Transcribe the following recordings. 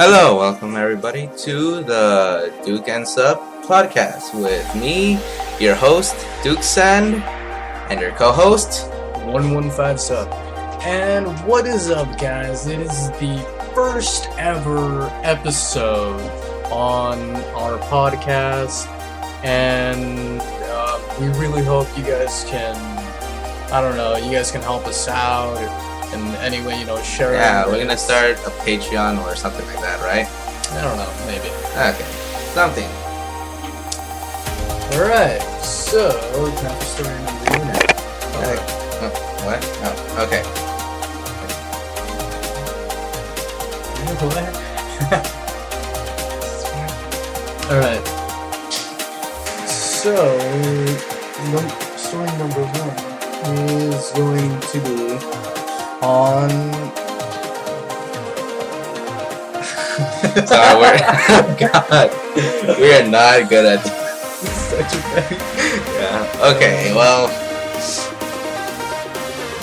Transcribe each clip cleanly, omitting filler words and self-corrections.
Hello, welcome everybody to the Duke and Sub podcast with me, your host, Duke Sand, and your co-host, 115 Sub. And what is up, guys? It is the first ever episode on our podcast, and we really hope you guys can, you guys can help us out in any way, share it. Yeah, we're gonna start a Patreon or something like that, right? I don't know, maybe. Okay, something. Alright, so, now for story number 1. What? Oh, okay. Alright. So, story number 1 is going to be on... Sorry, God, we are not good at Such a bad... Yeah, okay, well...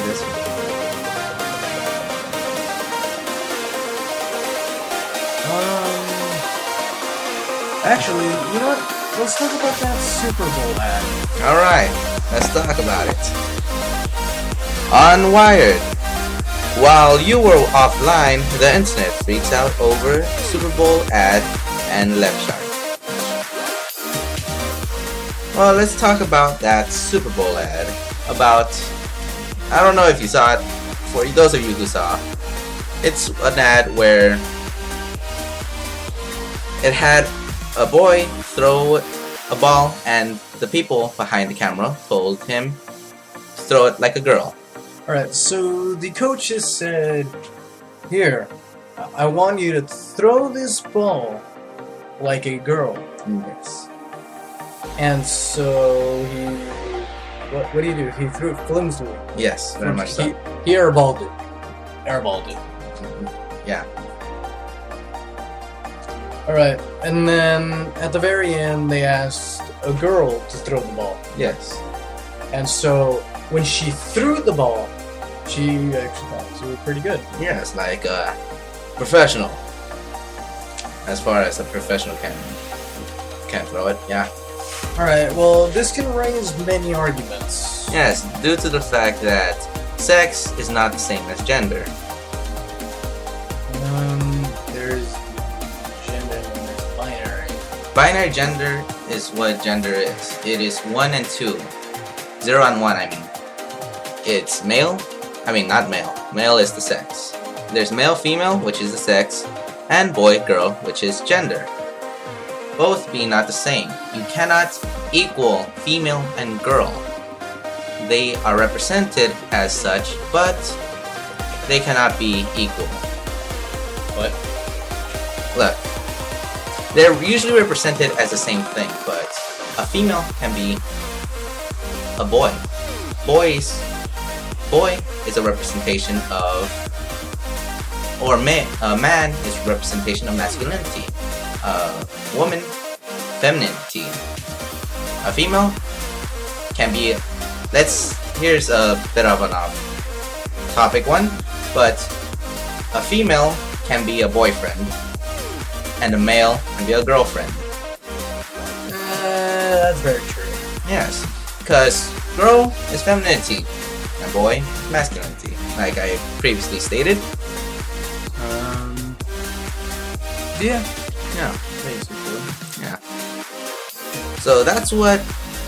This one. Actually, you know what? Let's talk about that Super Bowl ad. Alright, let's talk about it. On Wired. While you were offline, the internet freaks out over Super Bowl ad and left shark. Well, let's talk about that Super Bowl ad. I don't know if you saw it, for those of you who saw, it's an ad where it had a boy throw a ball and the people behind the camera told him to throw it like a girl. Alright, so the coaches said, here, I want you to throw this ball like a girl. Yes. And so he... What do you do? He threw it flimsily. Yes, very much so. He airballed it. Airballed it. Yeah. Alright, and then at the very end they asked a girl to throw the ball. Yes. And so when she threw the ball, she actually did pretty good. Yes, like a professional. As far as a professional can throw it, yeah. Alright, well, this can raise many arguments. Yes, due to the fact that sex is not the same as gender. There's gender and there's binary. Binary gender is what gender is. It is 1 and 2. 0 and 1, I mean. It's male. I mean, not male. Male is the sex. There's male, female, which is the sex, and boy, girl, which is gender. Both being not the same. You cannot equal female and girl. They are represented as such, but they cannot be equal. What? Look, they're usually represented as the same thing, but a female can be a boy. Boy is a representation of, or a man is a representation of masculinity. Woman, femininity. A female can be, here's a bit of an topic one, but a female can be a boyfriend, and a male can be a girlfriend. That's very true. Yes, because girl is femininity, and boy is masculinity, like I previously stated. Yeah. Yeah, basically. Yeah. So that's what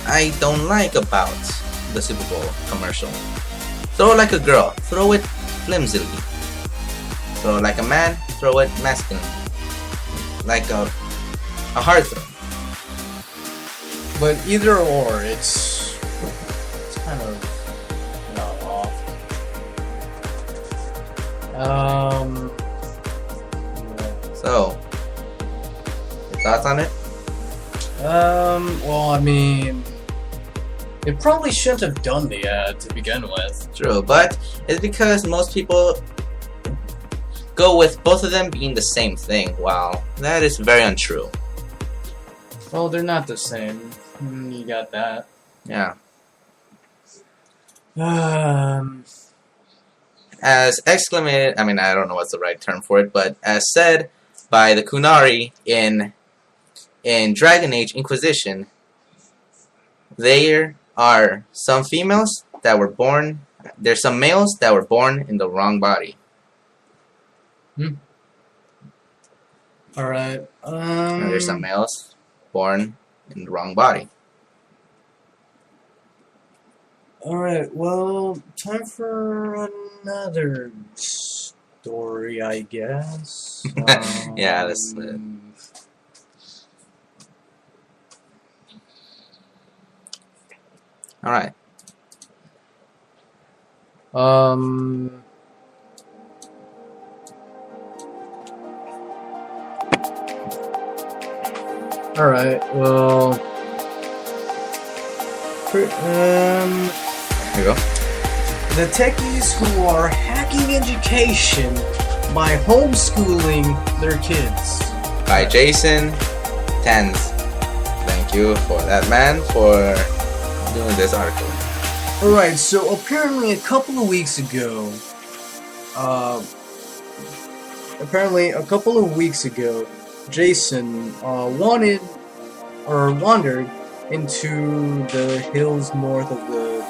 I don't like about the Super Bowl commercial. Throw it like a girl, throw it flimsily. Throw it like a man, throw it masculine. Like a hard throw. But either or, it's kind of off. So, your thoughts on it? Well, I mean, it probably shouldn't have done the ad to begin with. True, but it's because most people go with both of them being the same thing. Wow, that is very untrue. Well, they're not the same. You got that. Yeah. As exclamated, I mean, I don't know what's the right term for it, but as said by the Kunari in Dragon Age Inquisition, there are some females that were born. There's some males that were born in the wrong body. Alright. And there's some males born in the wrong body. Alright, well, time for another story, I guess. Yeah, that's it. Alright. Alright, well... Here you go. The techies who are hacking education by homeschooling their kids. By Jason Tens. Thank you for that, man, for doing this article. Alright, so apparently a couple of weeks ago, Jason wandered into the hills north of the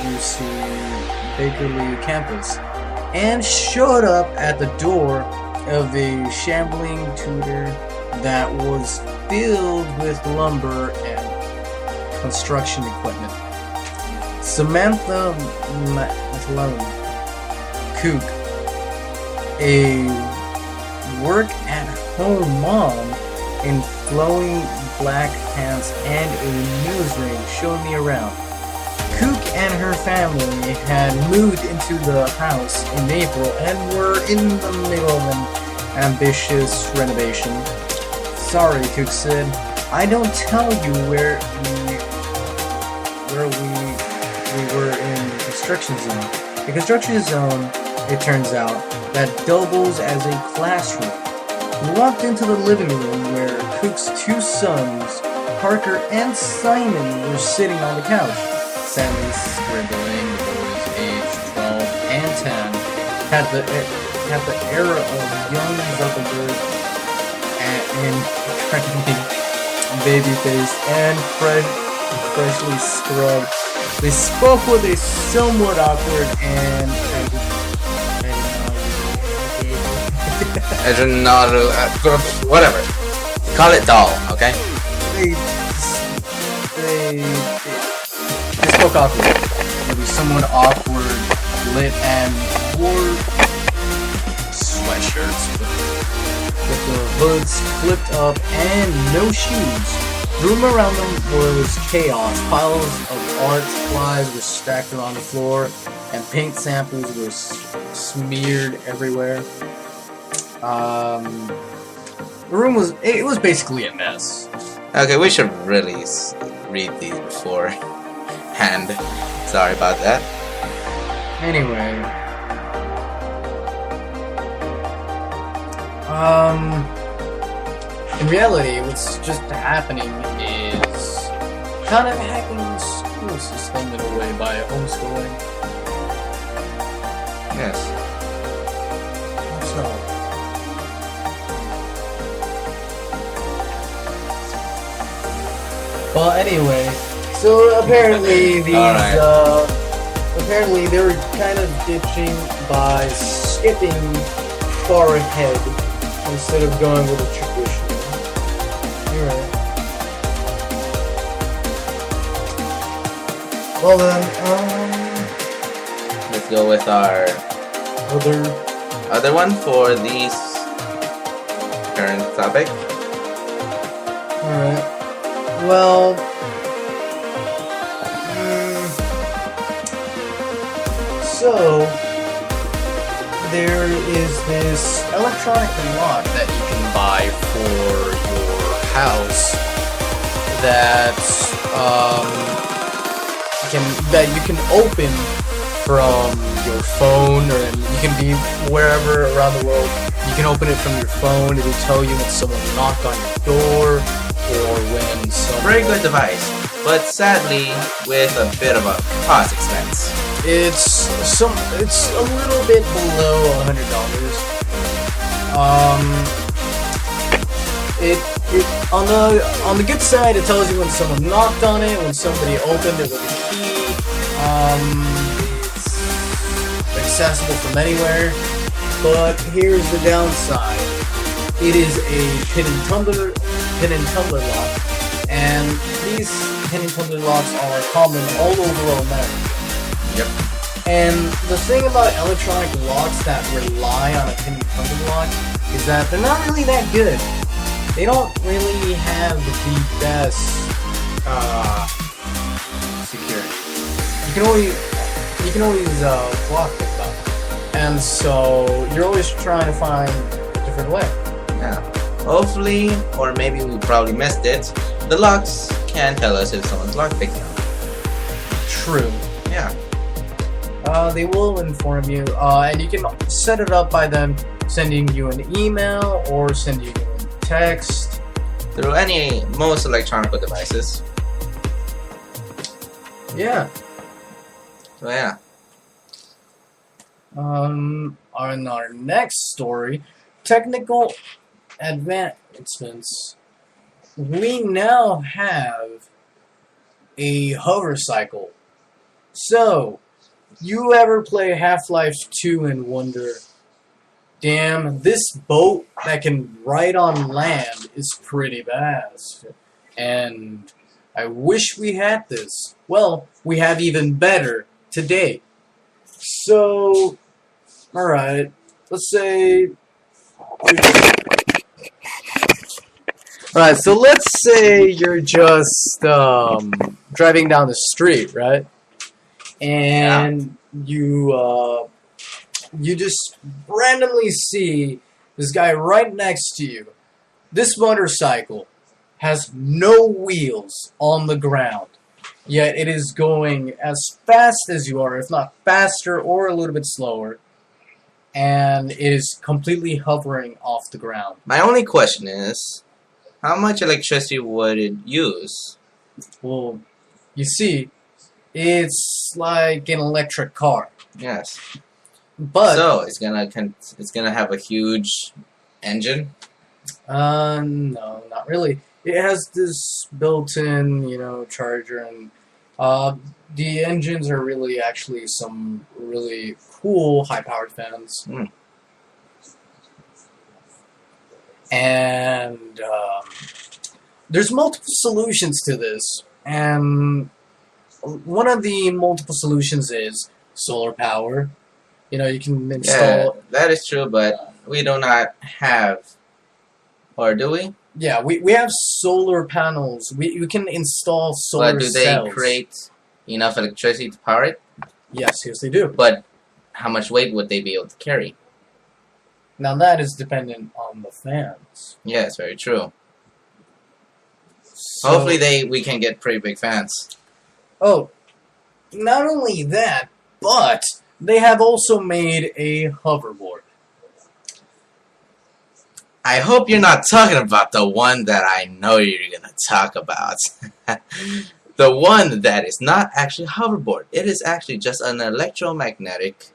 UC Bakerley campus and showed up at the door of a shambling tutor that was filled with lumber and construction equipment. Samantha Malone Cook, a work-at-home mom in flowing black pants and a nose ring, showed me around. Cook and her family had moved into the house in April and were in the middle of an ambitious renovation. Sorry, Cook said, I don't tell you where we were in the construction zone. The construction zone, it turns out, that doubles as a classroom. We walked into the living room where Cook's two sons, Parker and Simon, were sitting on the couch. Sadly scribbling, the boys aged 12 and 10 had the era of young Zuckerberg and incredibly baby-faced and freshly scrubbed. They spoke with a somewhat awkward and whatever. Call it doll, okay? They spoke awkward. It was somewhat awkward, lit, and wore sweatshirts with the hoods flipped up and no shoes. The room around them was chaos. Piles of art supplies were stacked around the floor, and paint samples were smeared everywhere. The room was basically a mess. Okay, we should really read these beforehand. Sorry about that. Anyway, in reality, what's just happening is kind of hacking the school system in a way by homeschooling. Yes. So, well, anyway, so apparently these, apparently they were kind of ditching by skipping far ahead instead of going with a traditional. You're right. Well then, let's go with our other one for these current topic. Alright. Well, so there is this electronic lock that you can buy for your house that you can open from your phone, or you can be wherever around the world. You can open it from your phone. It'll tell you when someone knocked on your door, or when someone... Very good device, but sadly with a bit of a cost expense. It's a little bit below $100. It on the good side, it tells you when someone knocked on it, when somebody opened it with a key. It's accessible from anywhere. But here's the downside: it is a pin and tumbler lock, and these pin and tumbler locks are common all over America. Yep. And the thing about electronic locks that rely on a pin and tumbler lock is that they're not really that good. They don't really have the best security. You can always block pick them, and so you're always trying to find a different way. Yeah. Hopefully, or maybe we probably missed it, the locks can tell us if someone's lockpicking. True. Yeah. They will inform you, and you can set it up by them sending you an email or sending you a text Through most electronic devices. Yeah. So yeah. On our next story, technical advancements. We now have a hover cycle. So, you ever play Half-Life 2 and wonder, damn, this boat that can ride on land is pretty fast. And I wish we had this. Well, we have even better today. So, alright, let's say... Alright, so let's say you're just driving down the street, right? And you just randomly see this guy right next to you. This motorcycle has no wheels on the ground, yet it is going as fast as you are, if not faster or a little bit slower, and it is completely hovering off the ground. My only question is, how much electricity would it use? Well, you see, it's like an electric car. Yes. But so it's gonna have a huge engine. No, not really. It has this built-in, charger, and the engines are really actually some really cool high-powered fans. Mm. And there's multiple solutions to this, and one of the multiple solutions is solar power. You can install... Yeah, that is true, but we do not have... Or do we? Yeah, we have solar panels. We can install solar But do cells. they create enough electricity to power it? Yes, they do. But how much weight would they be able to carry? Now that is dependent on the fans. Yes, very true. So, Hopefully we can get pretty big fans. Oh, not only that, but they have also made a hoverboard. I hope you're not talking about the one that I know you're going to talk about. The one that is not actually a hoverboard. It is actually just an electromagnetic...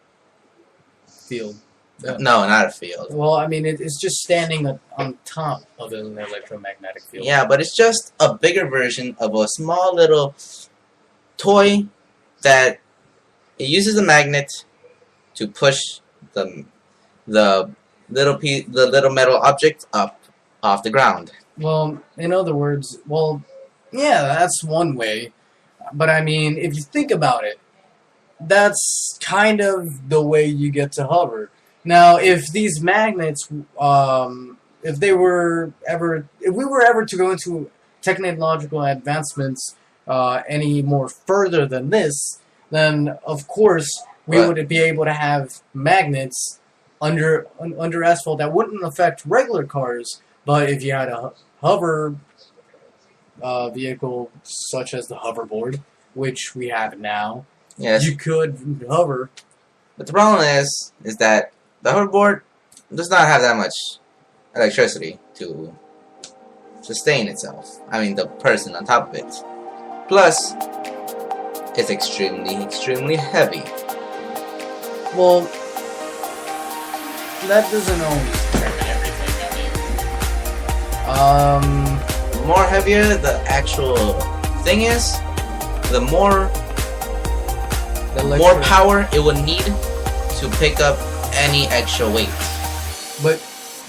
Field. No, not a field. Well, I mean, it's just standing on top of an electromagnetic field. Yeah, but it's just a bigger version of a small little toy that it uses a magnet to push the little metal object up off the ground. Well, in other words, yeah, that's one way. But I mean, if you think about it, that's kind of the way you get to hover. Now, if these magnets, if we were ever to go into technological advancements any more further than this, then of course we would be able to have magnets under asphalt that wouldn't affect regular cars. But if you had a hover vehicle such as the hoverboard, which we have now, yes, you could hover. But the problem is that the hoverboard does not have that much electricity to sustain itself. I mean, the person on top of it. Plus, it's extremely heavy. Well, that doesn't always determine it. The more heavier the actual thing is, the more power it would need to pick up any extra weight. But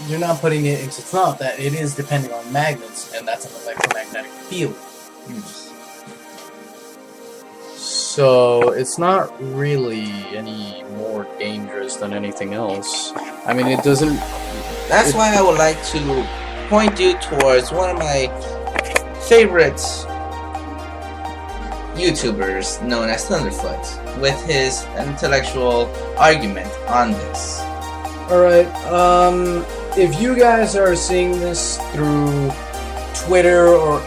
you're not putting it into thought that it is depending on magnets, and that's an electromagnetic field. So it's not really any more dangerous than anything else. I mean, it doesn't... That's why I would like to point you towards one of my favorite YouTubers known as Thunderfoot with his intellectual argument on this. Alright, if you guys are seeing this through Twitter or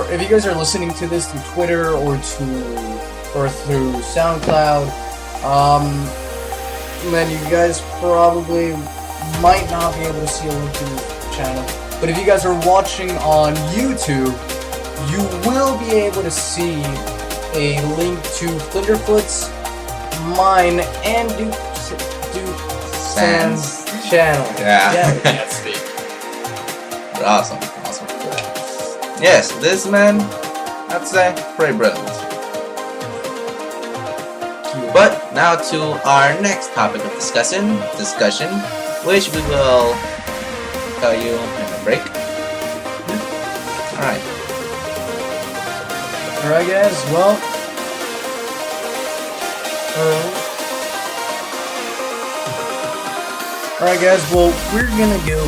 if you guys are listening to this through Twitter or through SoundCloud, then you guys probably might not be able to see a link to the channel. But if you guys are watching on YouTube, you will be able to see a link to Thunderfoot's, mine, and Duke Sam's channel. Yeah. Can't speak. Awesome. Yes, this man, I'd say, pretty brilliant. But now to our next topic of discussion, which we will tell you in a break. Alright. Alright guys, well, we're gonna go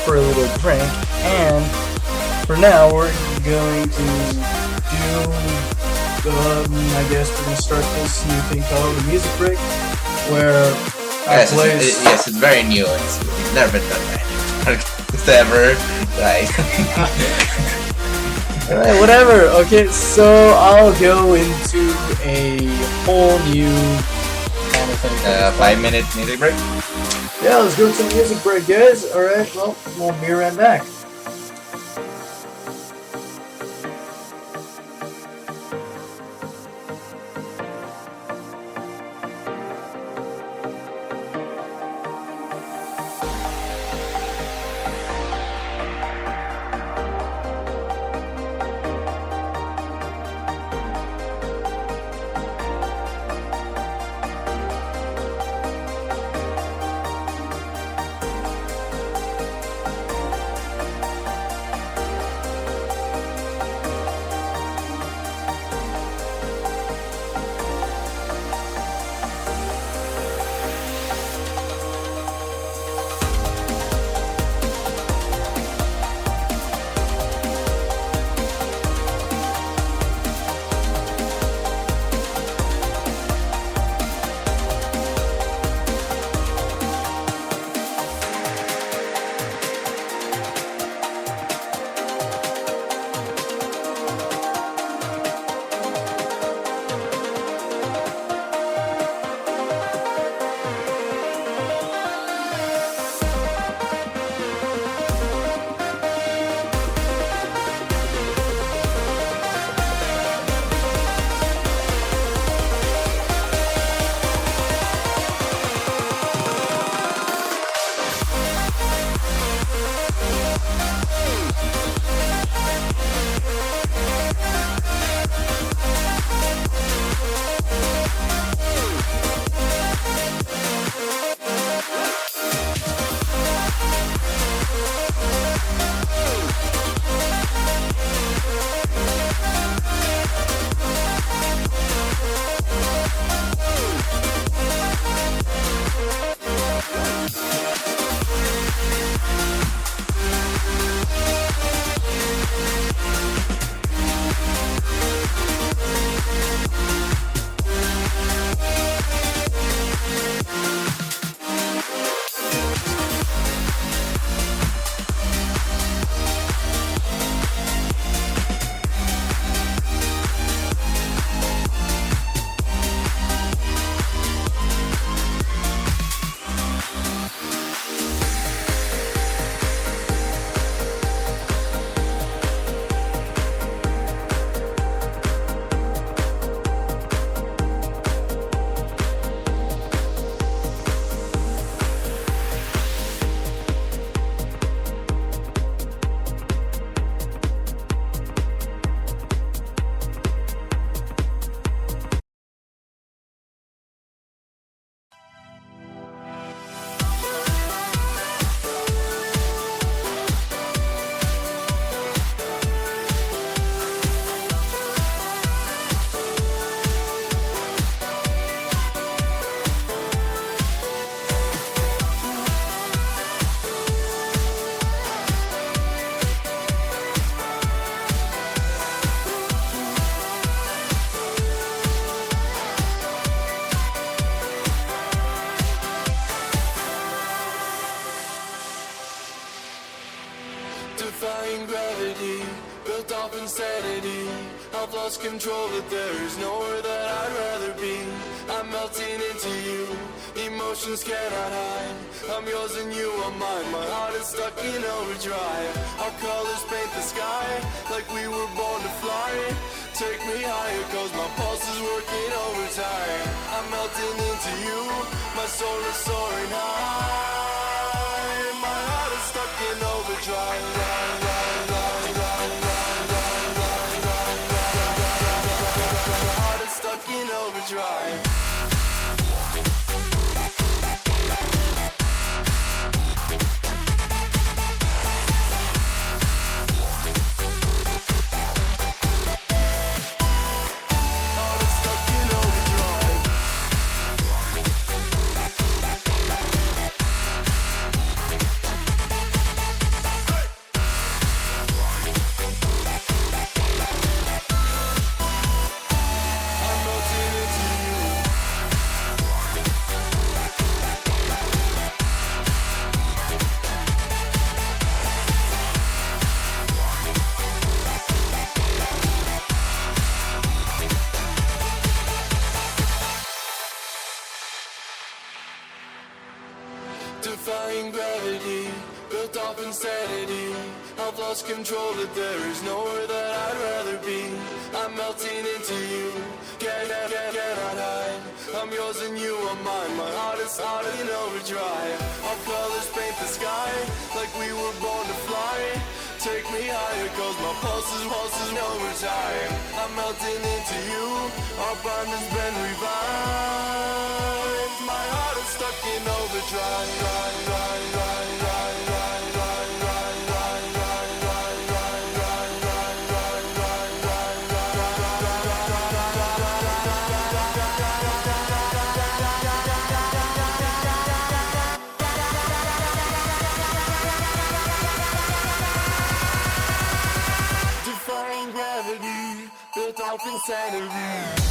for a little drink, and for now we're going to do, I guess we're gonna start this new thing called the music break, where yes, it's very new. It's never been done by anyone. It's ever, right? Alright, whatever. Okay, so I'll go into a whole new kind of thing. 5-minute music break? Yeah, let's go to the music break, guys. Alright, well, we'll be right back. gravity, built off insanity. I've lost control, but there is nowhere that I'd rather be. I'm melting into you, emotions cannot hide. I'm yours and you are mine, my heart is stuck in overdrive. Our colors paint the sky, like we were born to fly. Take me higher, cause my pulse is working overtime. I'm melting into you, my soul is soaring high. My heart is stuck in overdrive. My heart is stuck in overdrive. Defying gravity, built off insanity. I've lost control, but there is nowhere that I'd rather be. I'm melting into you, cannot hide. I'm yours and you are mine, my heart is hot in overdrive. Our colors paint the sky, like we were born to fly. Take me higher, cause my pulse is overtime. I'm melting into you, our bond has been revived. My heart is stuck in overdrive. Defying gravity, built off insanity.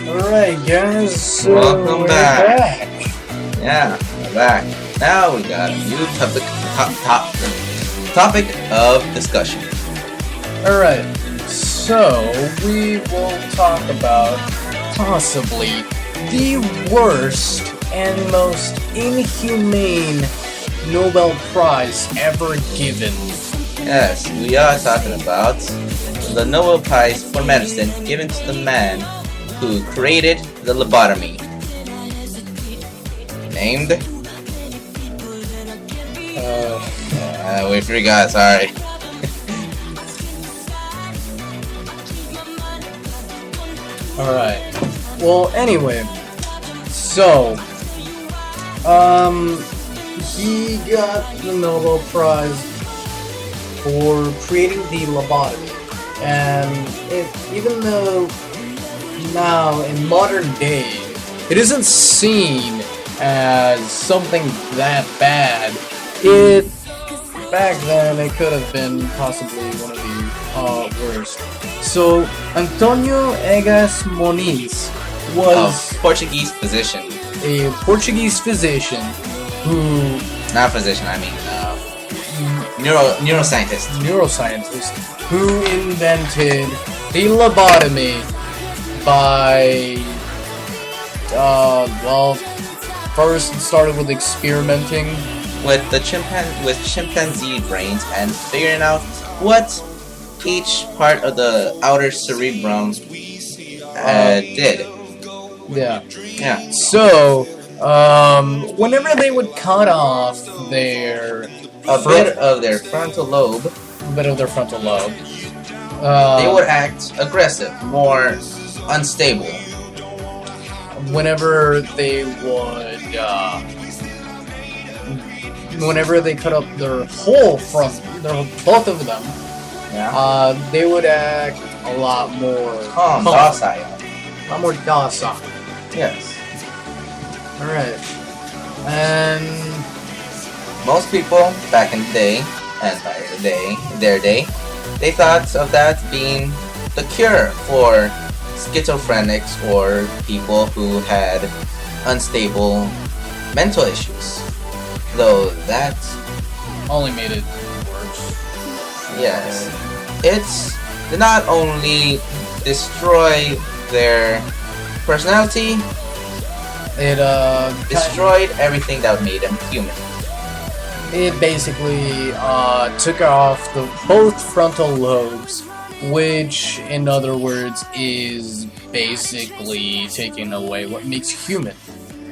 Alright, guys, so Welcome we're back. Yeah, we're back. Now we got a new topic of discussion. Alright, so we will talk about possibly the worst and most inhumane Nobel Prize ever given. Yes, we are talking about the Nobel Prize for Medicine given to the man who created the lobotomy. Named? We forgot, sorry. Alright. Well, anyway. So, he got the Nobel Prize for creating the lobotomy. And even though now in modern day it isn't seen as something that bad, back then it could have been possibly one of the worst. So Antonio Egas Moniz was a Portuguese physician. a Portuguese physician who Not physician, I mean neuroscientist. who invented the lobotomy by first it started with experimenting With chimpanzee brains and figuring out what each part of the outer cerebrum did. Yeah. So, whenever they would cut off A bit of their frontal lobe, they would act aggressive, more unstable. Whenever they cut up their whole front, both of them, they would act a lot more Calm, docile. a lot more docile. Yes. Alright. And Most people back in the day, and by their day, they thought of that being the cure for schizophrenics or people who had unstable mental issues. Though that only made it worse. Yes. It's not only destroy their personality, It destroyed everything that made them human. It basically took off both frontal lobes, which, in other words, is basically taking away what makes human.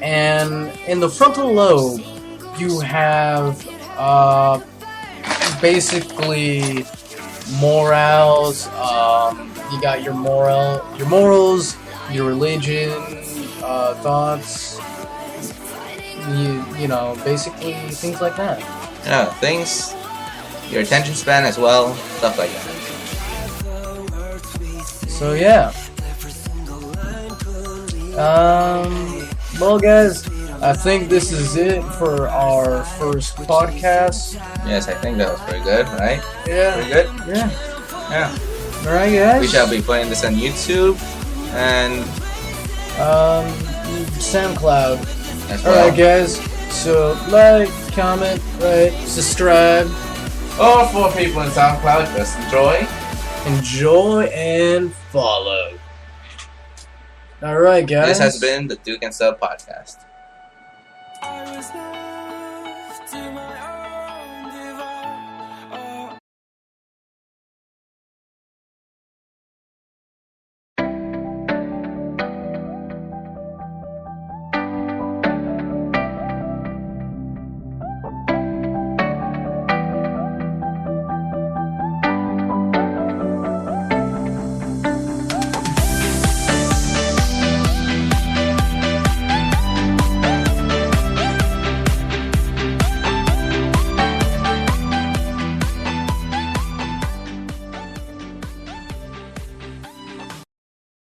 And in the frontal lobe, you have basically morals. You got your morals, your religion, thoughts. You know, basically things like that. Yeah, things. Your attention span as well, stuff like that. So yeah. Well, guys, I think this is it for our first podcast. Yes, I think that was pretty good, right? Yeah. Pretty good? Yeah. Yeah. Alright, guys. We shall be putting this on YouTube and SoundCloud. as well. Alright, guys. So, like, comment, right, subscribe. Or for people in SoundCloud, just Enjoy and follow. Alright, guys. This has been the Duke and Sub podcast. I was not